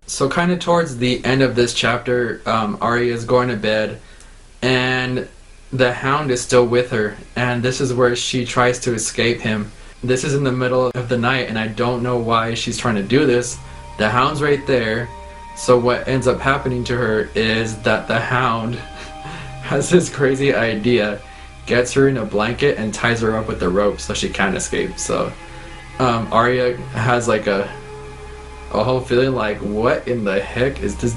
So kind of towards the end of this chapter, Arya is going to bed, and the Hound is still with her, and this is where she tries to escape him. This is in the middle of the night, and I don't know why she's trying to do this. The Hound's right there, so what ends up happening to her is that the Hound has this crazy idea, gets her in a blanket and ties her up with the rope so she can't escape. So Arya has like a whole feeling like, what in the heck is this?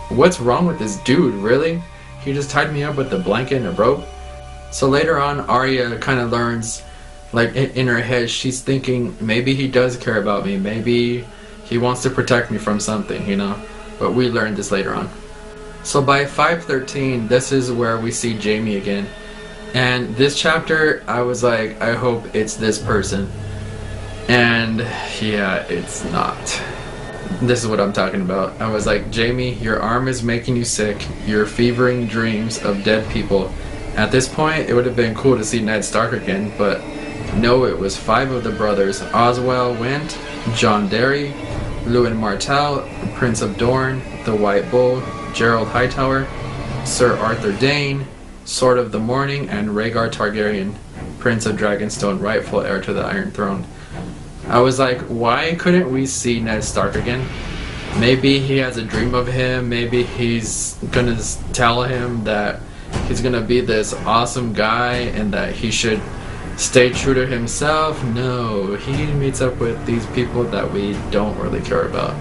What's wrong with this dude? Really? He just tied me up with a blanket and a rope? So later on, Arya kind of learns, like in her head, she's thinking maybe he does care about me. Maybe he wants to protect me from something, you know? But we learned this later on. So by 5:13, this is where we see Jaime again. And this chapter, I was like, I hope it's this person. And yeah, it's not. This is what I'm talking about. I was like, Jaime, your arm is making you sick. You're fevering dreams of dead people. At this point, it would have been cool to see Ned Stark again, but no, it was 5 of the brothers. Oswell went, John Derry, Lewin Martell, Prince of Dorne, the White Bull, Gerald Hightower, Sir Arthur Dayne, Sword of the Morning, and Rhaegar Targaryen, Prince of Dragonstone, rightful heir to the Iron Throne. I was like, why couldn't we see Ned Stark again? Maybe he has a dream of him. Maybe he's gonna tell him that he's gonna be this awesome guy and that he should stay true to himself. No, he meets up with these people that we don't really care about.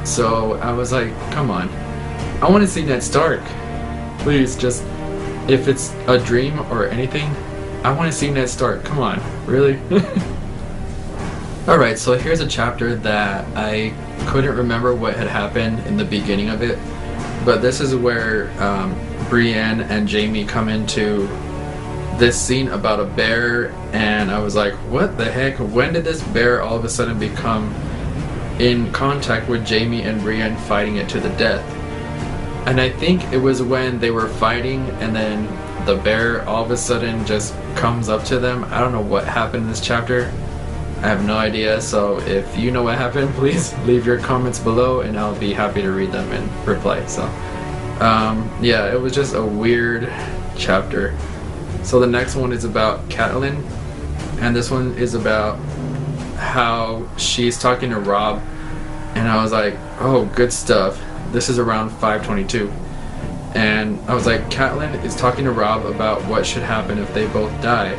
So I was like, come on. I want to see Ned Stark. Please, just, if it's a dream or anything, I want to see Ned Stark. Come on, really? Alright, so here's a chapter that I couldn't remember what had happened in the beginning of it, but this is where Brienne and Jaime come into this scene about a bear, and I was like, what the heck? When did this bear all of a sudden become in contact with Jaime and Brienne, fighting it to the death? And I think it was when they were fighting and then the bear all of a sudden just comes up to them. I don't know what happened in this chapter. I have no idea, so if you know what happened, please leave your comments below and I'll be happy to read them and reply. So yeah, it was just a weird chapter. So the next one is about Catelyn, and this one is about how she's talking to Robb, and I was like, oh, good stuff. This is around 5:22, and I was like, Catelyn is talking to Robb about what should happen if they both die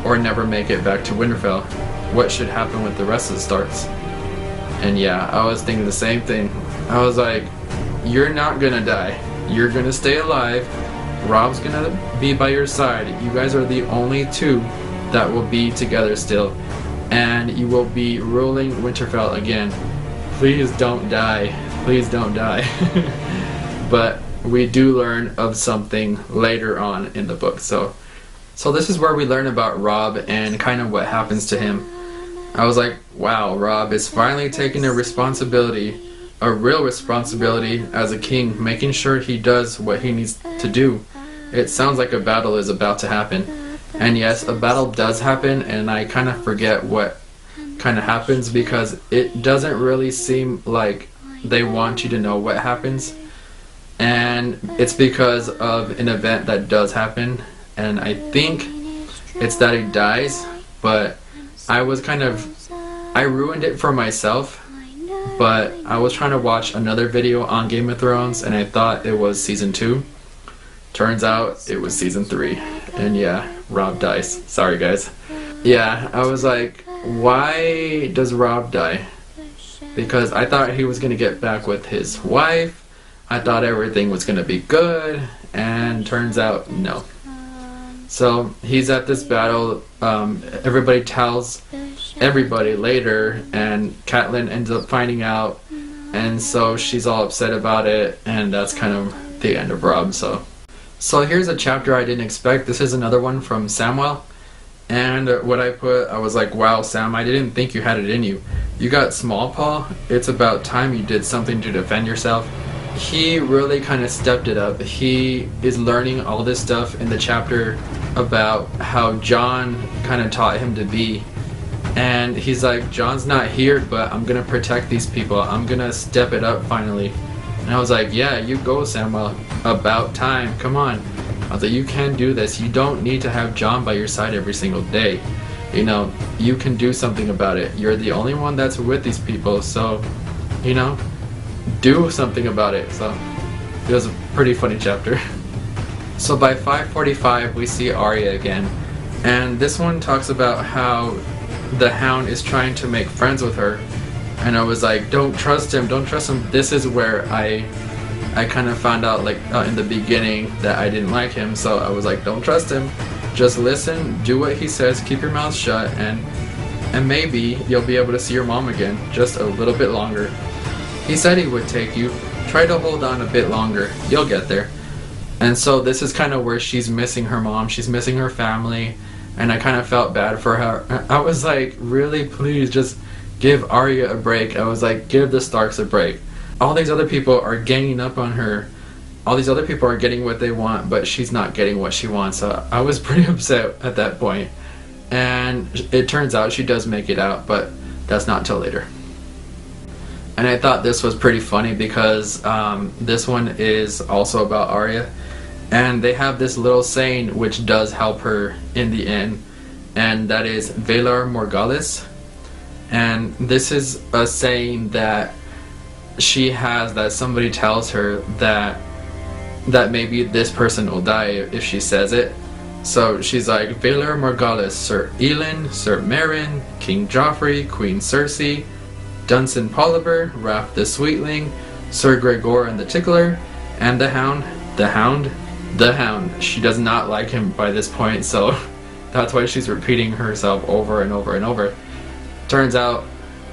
or never make it back to Winterfell. What should happen with the rest of the Starks? And yeah, I was thinking the same thing. I was like, you're not gonna die. You're gonna stay alive. Robb's gonna be by your side. You guys are the only two that will be together still, and you will be ruling Winterfell again. Please don't die. Please don't die. But we do learn of something later on in the book. So this is where we learn about Robb and kind of what happens to him. I was like, wow, Robb is finally taking a responsibility, a real responsibility as a king, making sure he does what he needs to do. It sounds like a battle is about to happen. And yes, a battle does happen, and I kind of forget what kind of happens because it doesn't really seem like they want you to know what happens. And it's because of an event that does happen, and I think it's that he dies, but I ruined it for myself. But I was trying to watch another video on Game of Thrones and I thought it was season 2. Turns out it was season 3. And yeah, Robb dies. Sorry guys. Yeah, I was like, why does Robb die? Because I thought he was going to get back with his wife. I thought everything was going to be good, and turns out no. So he's at this battle. Everybody tells everybody later, and Catelyn ends up finding out, and so she's all upset about it, and that's kind of the end of Robb. So here's a chapter I didn't expect. This is another one from Samwell, and what I put, I was like, wow, Sam, I didn't think you had it in you. You got small paw. It's about time you did something to defend yourself. he really kind of stepped it up. He is learning all this stuff in the chapter about how Jon kind of taught him to be. And he's like, Jon's not here, but I'm gonna protect these people. I'm gonna step it up finally. And I was like, yeah, you go, Samwell. About time. Come on. I was like, you can do this. You don't need to have Jon by your side every single day. You know, you can do something about it. You're the only one that's with these people, so, you know, do something about it. So it was a pretty funny chapter. So by 5:45 we see Arya again, and this one talks about how the Hound is trying to make friends with her, and I was like, don't trust him. This is where I kind of found out, like, in the beginning that I didn't like him, so I was like, don't trust him, just listen, do what he says, keep your mouth shut, and maybe you'll be able to see your mom again, just a little bit longer. He said he would take you, try to hold on a bit longer, you'll get there. And so this is kind of where she's missing her mom, she's missing her family, and I kind of felt bad for her. I was like, really, please just give Arya a break. I was like, give the Starks a break. All these other people are ganging up on her. All these other people are getting what they want, but she's not getting what she wants. So I was pretty upset at that point. And it turns out she does make it out, but that's not till later. And I thought this was pretty funny because this one is also about Arya. And they have this little saying which does help her in the end, and that is Velar Morghulis. And this is a saying that she has, that somebody tells her that maybe this person will die if she says it. So she's like, Valar Morghulis, Sir Elend, Sir Meryn, King Joffrey, Queen Cersei, Duncan Polliver, Raph the Sweetling, Sir Gregor and the Tickler, and the Hound. She does not like him by this point, so that's why she's repeating herself over and over and over. Turns out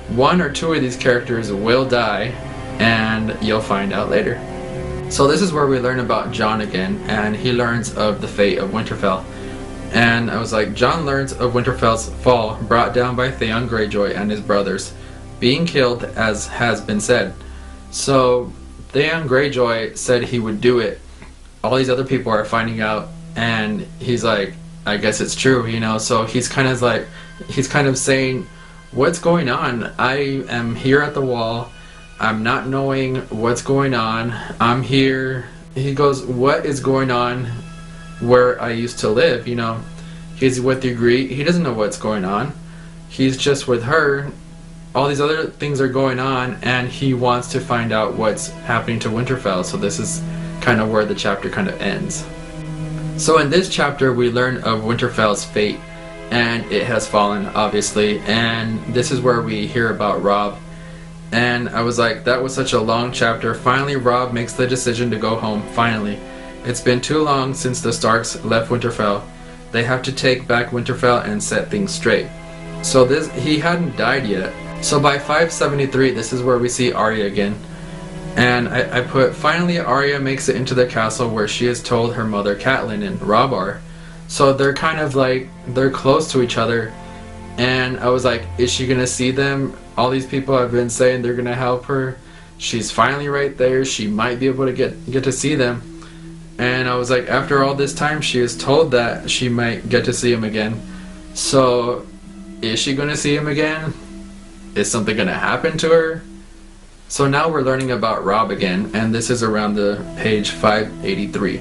one or two of these characters will die, and you'll find out later. So this is where we learn about Jon again, and he learns of the fate of Winterfell. And I was like, Jon learns of Winterfell's fall, brought down by Theon Greyjoy and his brothers, being killed as has been said. So Theon Greyjoy said he would do it. All these other people are finding out, and he's like, I guess it's true, you know. So he's kind of saying, what's going on? I am here at the wall. I'm not knowing what's going on. I'm here. He goes, what is going on where I used to live, you know? He's with Ygritte. He doesn't know what's going on. He's just with her. All these other things are going on, and he wants to find out what's happening to Winterfell. So this is kind of where the chapter kind of ends. So in this chapter we learn of Winterfell's fate, and it has fallen, obviously, and this is where we hear about Robb. And I was like, that was such a long chapter. Finally Robb makes the decision to go home, finally. It's been too long since the Starks left Winterfell. They have to take back Winterfell and set things straight. So he hadn't died yet. So by 573 this is where we see Arya again. And I put, finally Arya makes it into the castle where she has told her mother Catelyn and Robb are. So they're kind of like, they're close to each other. And I was like, is she gonna see them? All these people have been saying they're gonna help her. She's finally right there. She might be able to get to see them. And I was like, after all this time she is told that she might get to see him again. So is she gonna see him again? Is something gonna happen to her? So now we're learning about Robb again, and this is around the page 583.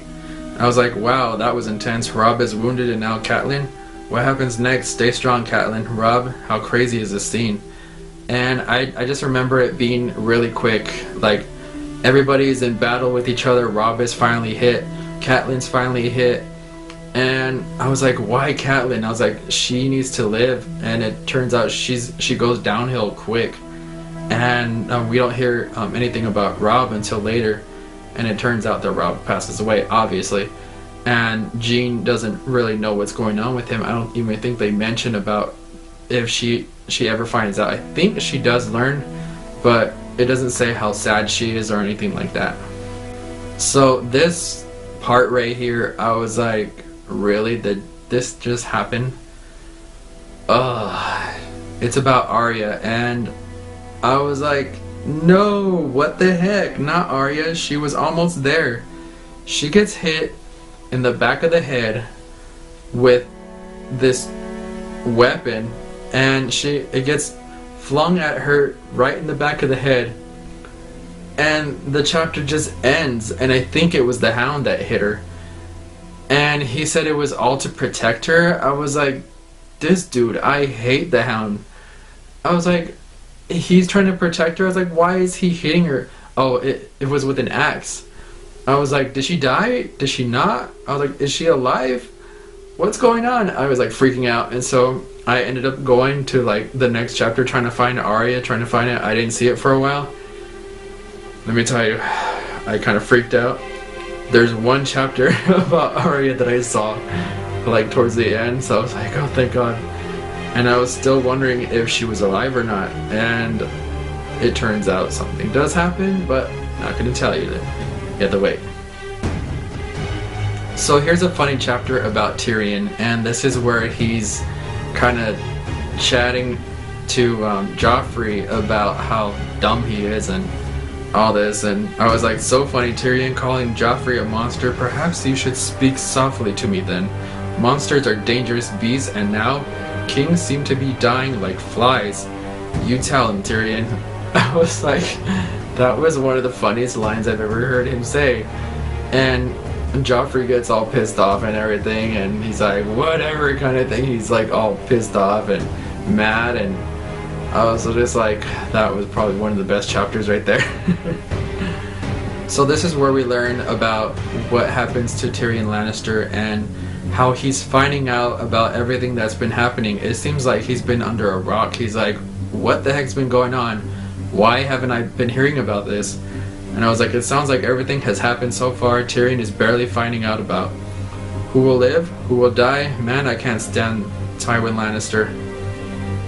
I was like, wow, that was intense. Robb is wounded, and now Catelyn? What happens next? Stay strong, Catelyn. Robb, how crazy is this scene? And I just remember it being really quick. Like, everybody's in battle with each other. Robb is finally hit. Catelyn's finally hit. And I was like, why Catelyn? I was like, she needs to live. And it turns out she goes downhill quick. And we don't hear anything about Robb until later. And it turns out that Robb passes away, obviously. And Jean doesn't really know what's going on with him. I don't even think they mention about if she ever finds out. I think she does learn, but it doesn't say how sad she is or anything like that. So this part right here, I was like, really? Did this just happen? It's about Arya, and I was like, No, what the heck? Not Arya. She was almost there. She gets hit in the back of the head with this weapon, and it gets flung at her right in the back of the head, and the chapter just ends. And I think it was the Hound that hit her, and he said it was all to protect her. I was like, this dude, I hate the Hound. I was like, he's trying to protect her. I was like, why is he hitting her? Oh, it was with an axe. I was like, did she die? Did she not? I was like, is she alive? What's going on? I was like freaking out. And so I ended up going to like the next chapter, trying to find Arya, trying to find it. I didn't see it for a while. Let me tell you, I kind of freaked out. There's one chapter about Arya that I saw like towards the end, so I was like, oh, thank God. And I was still wondering if she was alive or not, and it turns out something does happen, but not going to tell you that. You have to wait. So here's a funny chapter about Tyrion, and this is where he's kind of chatting to Joffrey about how dumb he is and all this, and I was like, so funny, Tyrion calling Joffrey a monster. Perhaps you should speak softly to me then. Monsters are dangerous beasts, and now kings seem to be dying like flies. You tell him, Tyrion. I was like, that was one of the funniest lines I've ever heard him say. And Joffrey gets all pissed off and everything, and he's like, whatever kind of thing. He's like all pissed off and mad, and I was just like, that was probably one of the best chapters right there. So this is where we learn about what happens to Tyrion Lannister and how he's finding out about everything that's been happening. It seems like he's been under a rock. He's like, what the heck's been going on? Why haven't I been hearing about this? And I was like, it sounds like everything has happened so far. Tyrion is barely finding out about who will live, who will die. Man, I can't stand Tywin Lannister.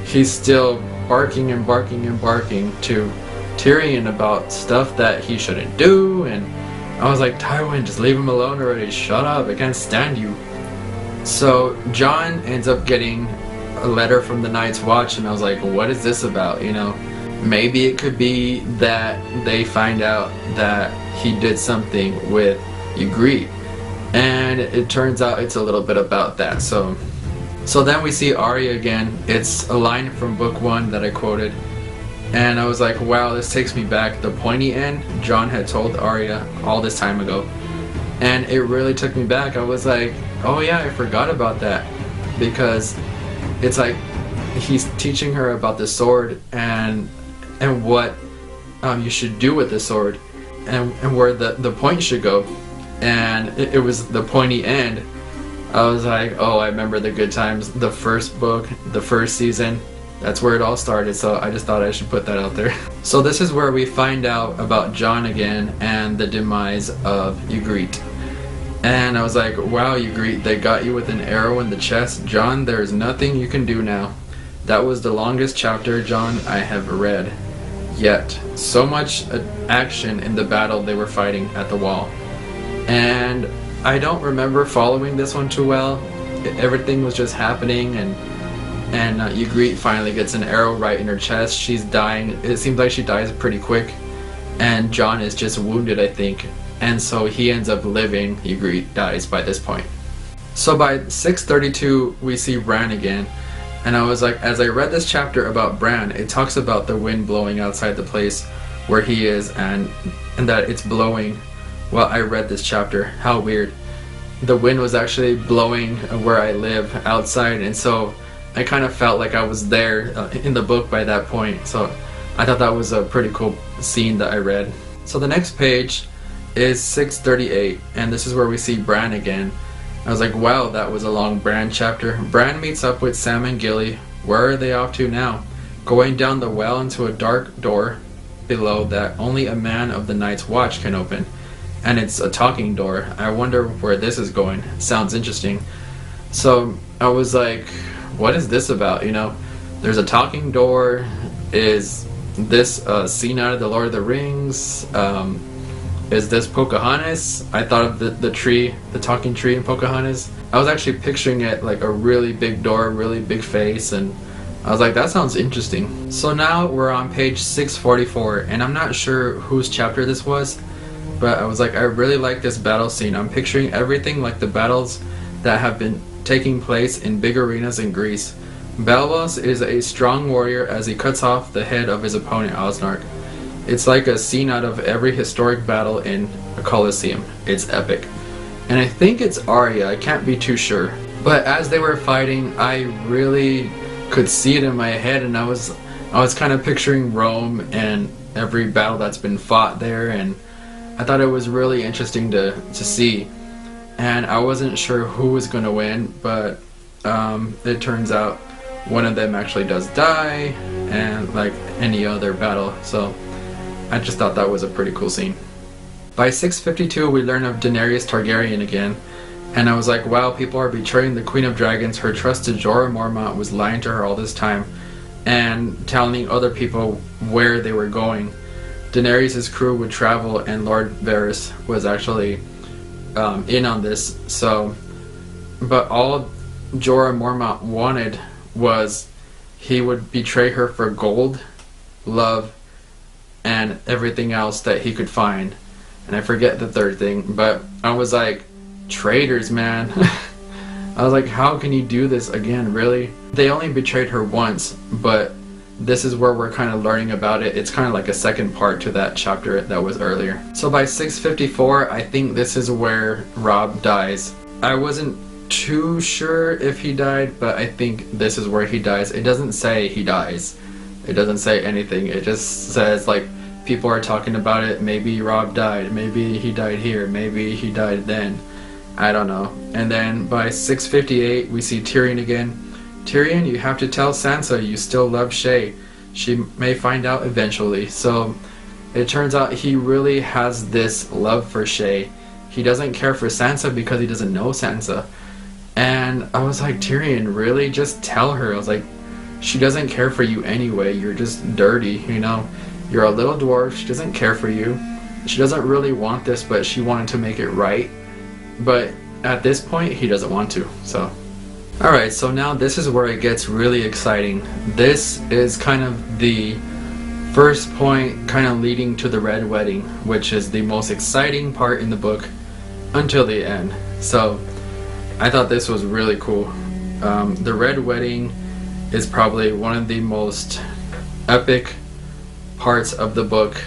He's still barking and barking and barking to Tyrion about stuff that he shouldn't do, and I was like, Tywin, just leave him alone already. Shut up, I can't stand you. So Jon ends up getting a letter from the Night's Watch, and I was like, what is this about, you know? Maybe it could be that they find out that he did something with Ygritte, and it turns out it's a little bit about that. So then we see Arya again. It's a line from book 1 that I quoted, and I was like, wow, this takes me back. The pointy end Jon had told Arya all this time ago, and it really took me back. I was like, oh yeah, I forgot about that, because it's like he's teaching her about the sword and what you should do with the sword, and where the point should go, and it was the pointy end. I was like, oh, I remember the good times. The first book, the first season, that's where it all started, so I just thought I should put that out there. So this is where we find out about Jon again and the demise of Ygritte. And I was like, wow, Ygritte, they got you with an arrow in the chest. Jon, there is nothing you can do now. That was the longest chapter, Jon, I have read yet. So much action in the battle they were fighting at the wall. And I don't remember following this one too well. Everything was just happening, and Ygritte finally gets an arrow right in her chest. She's dying. It seems like she dies pretty quick, and Jon is just wounded, I think, and so he ends up living. Ygritte dies by this point. So by 6:32 we see Bran again, and I was like, as I read this chapter about Bran, it talks about the wind blowing outside the place where he is, and that it's blowing. Well, I read this chapter. How weird. The wind was actually blowing where I live outside, and so I kind of felt like I was there in the book by that point. So I thought that was a pretty cool scene that I read. So the next page is 6:38, and this is where we see Bran again. I was like, wow, that was a long Bran chapter. Bran meets up with Sam and Gilly. Where are they off to now? Going down the well into a dark door below that only a man of the Night's Watch can open. And it's a talking door. I wonder where this is going. Sounds interesting. So I was like, what is this about? You know, there's a talking door. Is this a scene out of the Lord of the Rings? Is this Pocahontas? I thought of the tree, the talking tree in Pocahontas. I was actually picturing it like a really big door, really big face, and I was like, that sounds interesting. So now we're on page 644, and I'm not sure whose chapter this was, but I was like, I really like this battle scene. I'm picturing everything like the battles that have been taking place in big arenas in Greece. Balbos is a strong warrior as he cuts off the head of his opponent Osnark. It's like a scene out of every historic battle in a Colosseum. It's epic. And I think it's Arya, I can't be too sure. But as they were fighting, I really could see it in my head, and I was kind of picturing Rome and every battle that's been fought there, and I thought it was really interesting to see. And I wasn't sure who was going to win, but it turns out one of them actually does die, and like any other battle, so I just thought that was a pretty cool scene. By 652 we learn of Daenerys Targaryen again, and I was like, wow, people are betraying the Queen of Dragons. Her trusted Jorah Mormont was lying to her all this time and telling other people where they were going. Daenerys' crew would travel, and Lord Varys was actually in on this. So, but all Jorah Mormont wanted was he would betray her for gold, love, and everything else that he could find. And I forget the third thing, but I was like, traitors, man. I was like, how can you do this again, really? They only betrayed her once, but this is where we're kind of learning about it. It's kind of like a second part to that chapter that was earlier. So by 654, I think this is where Robb dies. I wasn't too sure if he died, but I think this is where he dies. It doesn't say he dies. It doesn't say anything. It just says like people are talking about it. Maybe Robb died. Maybe he died here. Maybe he died then. I don't know. And then by 658 we see Tyrion again. Tyrion, you have to tell Sansa you still love Shae. She may find out eventually. So it turns out he really has this love for Shae. He doesn't care for Sansa because he doesn't know Sansa. And I was like, Tyrion, really? Just tell her. I was like, she doesn't care for you anyway. You're just dirty, you know? You're a little dwarf. She doesn't care for you. She doesn't really want this, but she wanted to make it right. But at this point, he doesn't want to, so. Alright, so now this is where it gets really exciting. This is kind of the first point kind of leading to the Red Wedding, which is the most exciting part in the book until the end. So I thought this was really cool. The Red Wedding is probably one of the most epic parts of the book,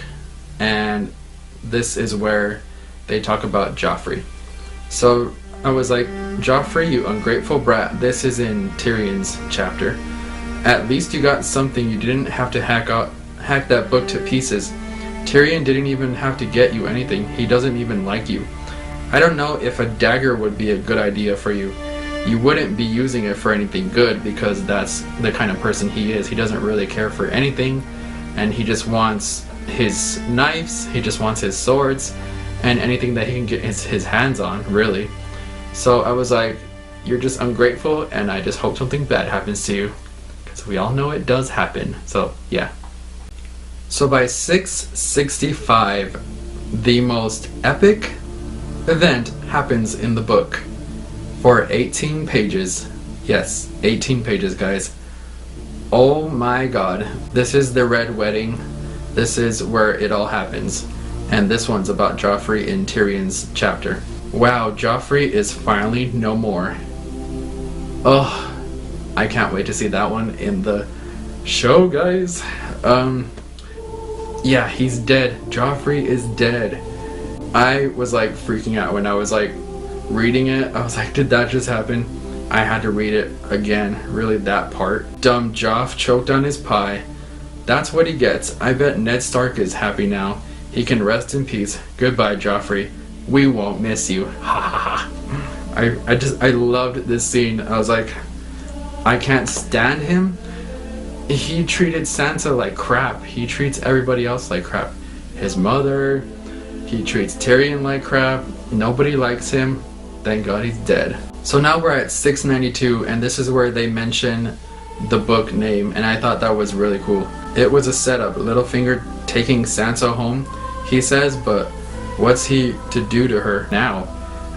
and this is where they talk about Joffrey. So I was like, Joffrey, you ungrateful brat. This is in Tyrion's chapter. At least you got something. You didn't have to hack that book to pieces. Tyrion didn't even have to get you anything. He doesn't even like you. I don't know if a dagger would be a good idea for you. You wouldn't be using it for anything good because that's the kind of person he is. He doesn't really care for anything, and he just wants his knives, he just wants his swords, and anything that he can get his hands on, really. So I was like, you're just ungrateful, and I just hope something bad happens to you, because we all know it does happen. So yeah. So by 665, the most epic event happens in the book for 18 pages. Yes, 18 pages, guys. Oh my god. This is the Red Wedding. This is where it all happens. And this one's about Joffrey in Tyrion's chapter. Wow, Joffrey is finally no more. Oh, I can't wait to see that one in the show, guys. Yeah, he's dead. Joffrey is dead. I was like freaking out when I was like reading it. I was like, did that just happen? I had to read it again. Really, that part. Dumb Joff choked on his pie. That's what he gets. I bet Ned Stark is happy now. He can rest in peace. Goodbye, Joffrey. We won't miss you. Ha ha ha. I loved this scene. I was like, I can't stand him. He treated Sansa like crap. He treats everybody else like crap. His mother. He treats Tyrion like crap. Nobody likes him. Thank God he's dead. So now we're at 692, and this is where they mention the book name, and I thought that was really cool. It was a setup. Littlefinger taking Sansa home, he says, but what's he to do to her now?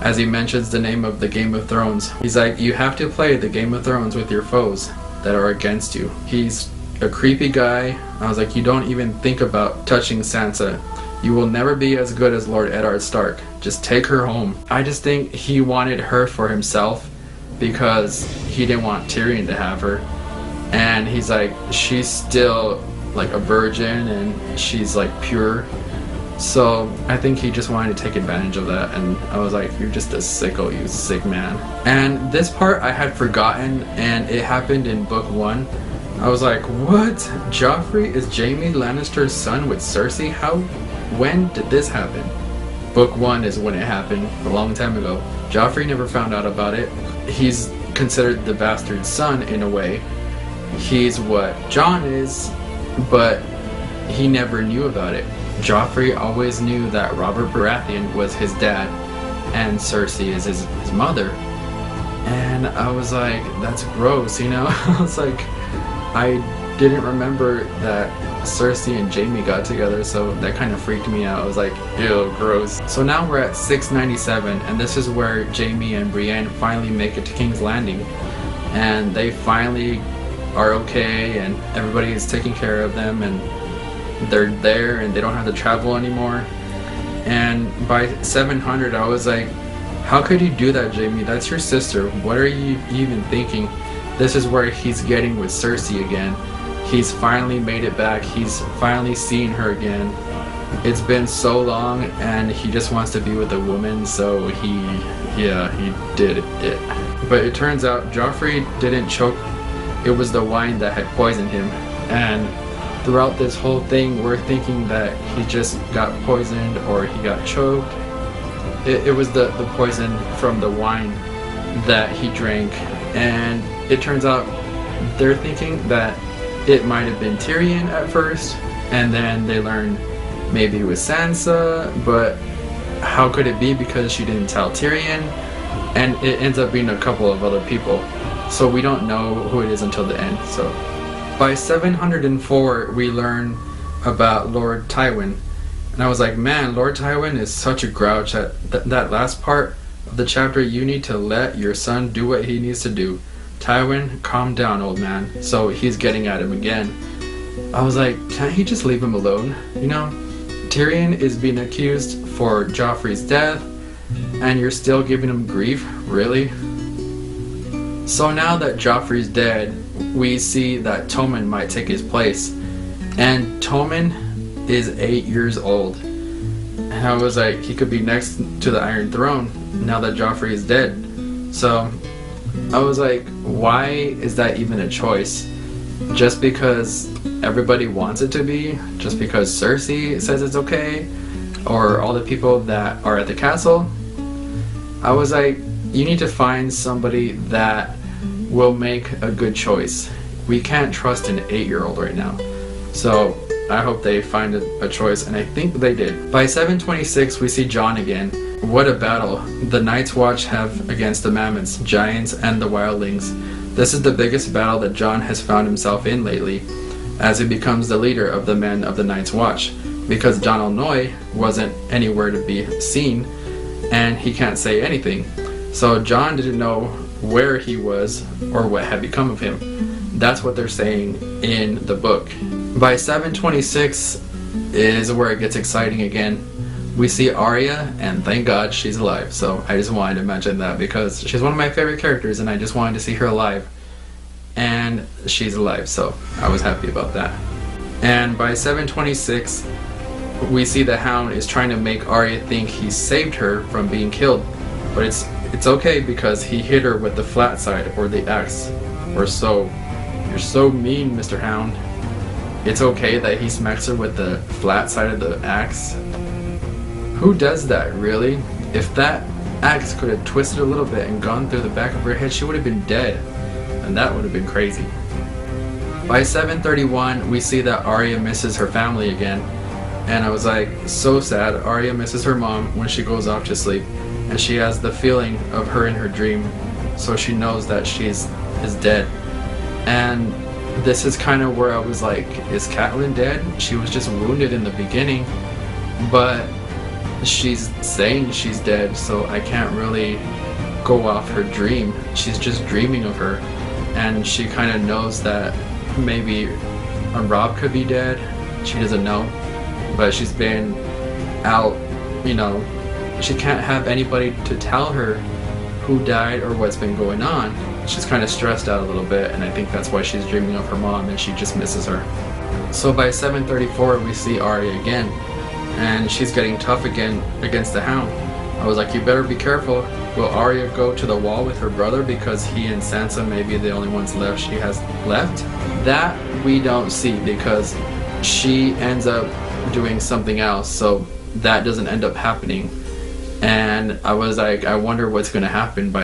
As he mentions the name of the Game of Thrones. He's like, you have to play the Game of Thrones with your foes. that are against you. He's a creepy guy. I was like, you don't even think about touching Sansa. You will never be as good as Lord Eddard Stark. Just take her home. I just think he wanted her for himself because he didn't want Tyrion to have her. And he's like, she's still like a virgin and she's like pure. So I think he just wanted to take advantage of that, and I was like, you're just a sicko, you sick man. And this part I had forgotten, and it happened in book 1. I was like, what? Joffrey is Jaime Lannister's son with Cersei? When did this happen? Book 1 is when it happened, a long time ago. Joffrey never found out about it. He's considered the bastard son in a way. He's what Jon is, but he never knew about it. Joffrey always knew that Robert Baratheon was his dad and Cersei is his mother. And I was like, that's gross, you know? I was like, I didn't remember that Cersei and Jaime got together, so that kind of freaked me out. I was like, ew, gross. So now we're at 697, and this is where Jaime and Brienne finally make it to King's Landing. And they finally are okay, and everybody is taking care of them, and they're there and they don't have to travel anymore. And by 700 I was like, how could you do that, Jaime? That's your sister. What are you even thinking? This is where he's getting with Cersei again. He's finally made it back. He's finally seen her again. It's been so long and he just wants to be with a woman, so he did it. But it turns out Joffrey didn't choke. It was the wine that had poisoned him. And throughout this whole thing, we're thinking that he just got poisoned or he got choked. It was the poison from the wine that he drank. And it turns out they're thinking that it might have been Tyrion at first, and then they learn maybe it was Sansa, but how could it be because she didn't tell Tyrion? And it ends up being a couple of other people. So we don't know who it is until the end. So by 704, we learn about Lord Tywin. And I was like, man, Lord Tywin is such a grouch. That last part of the chapter, you need to let your son do what he needs to do. Tywin, calm down, old man. So he's getting at him again. I was like, can't he just leave him alone? You know, Tyrion is being accused for Joffrey's death, and you're still giving him grief? Really? So now that Joffrey's dead, we see that Tommen might take his place. And Tommen is 8 years old. And I was like, he could be next to the Iron Throne now that Joffrey is dead. So I was like, why is that even a choice? Just because everybody wants it to be? Just because Cersei says it's okay? Or all the people that are at the castle? I was like, you need to find somebody that will make a good choice. We can't trust an 8-year-old right now. So I hope they find a choice, and I think they did. By 726, we see Jon again. What a battle the Night's Watch have against the mammoths, giants, and the wildlings. This is the biggest battle that Jon has found himself in lately, as he becomes the leader of the men of the Night's Watch, because Jon O'Noy wasn't anywhere to be seen, and he can't say anything. So Jon didn't know where he was or what had become of him. That's what they're saying in the book. By 726 is where it gets exciting again. We see Arya, and thank God she's alive. So I just wanted to mention that because she's one of my favorite characters, and I just wanted to see her alive. And she's alive, so I was happy about that. And by 726, we see the Hound is trying to make Arya think he saved her from being killed. But it's okay because he hit her with the flat side or the axe. Or so. You're so mean, Mr. Hound. It's okay that he smacks her with the flat side of the axe. Who does that, really? If that axe could have twisted a little bit and gone through the back of her head, she would have been dead. And that would have been crazy. By 731, we see that Arya misses her family again. And I was like, so sad. Arya misses her mom when she goes off to sleep. And she has the feeling of her in her dream. So she knows that she is dead. And this is kind of where I was like, is Catelyn dead? She was just wounded in the beginning. But she's saying she's dead, so I can't really go off her dream. She's just dreaming of her. and she kind of knows that maybe Robb could be dead. She doesn't know, but she's been out, you know, she can't have anybody to tell her who died or what's been going on. She's kind of stressed out a little bit, and I think that's why she's dreaming of her mom and she just misses her. So by 7:34 we see Arya again, and she's getting tough again against the Hound. I was like, you better be careful. Will Arya go to the wall with her brother because he and Sansa may be the only ones left she has left? That we don't see because she ends up doing something else, so that doesn't end up happening. And I was like, I wonder what's going to happen by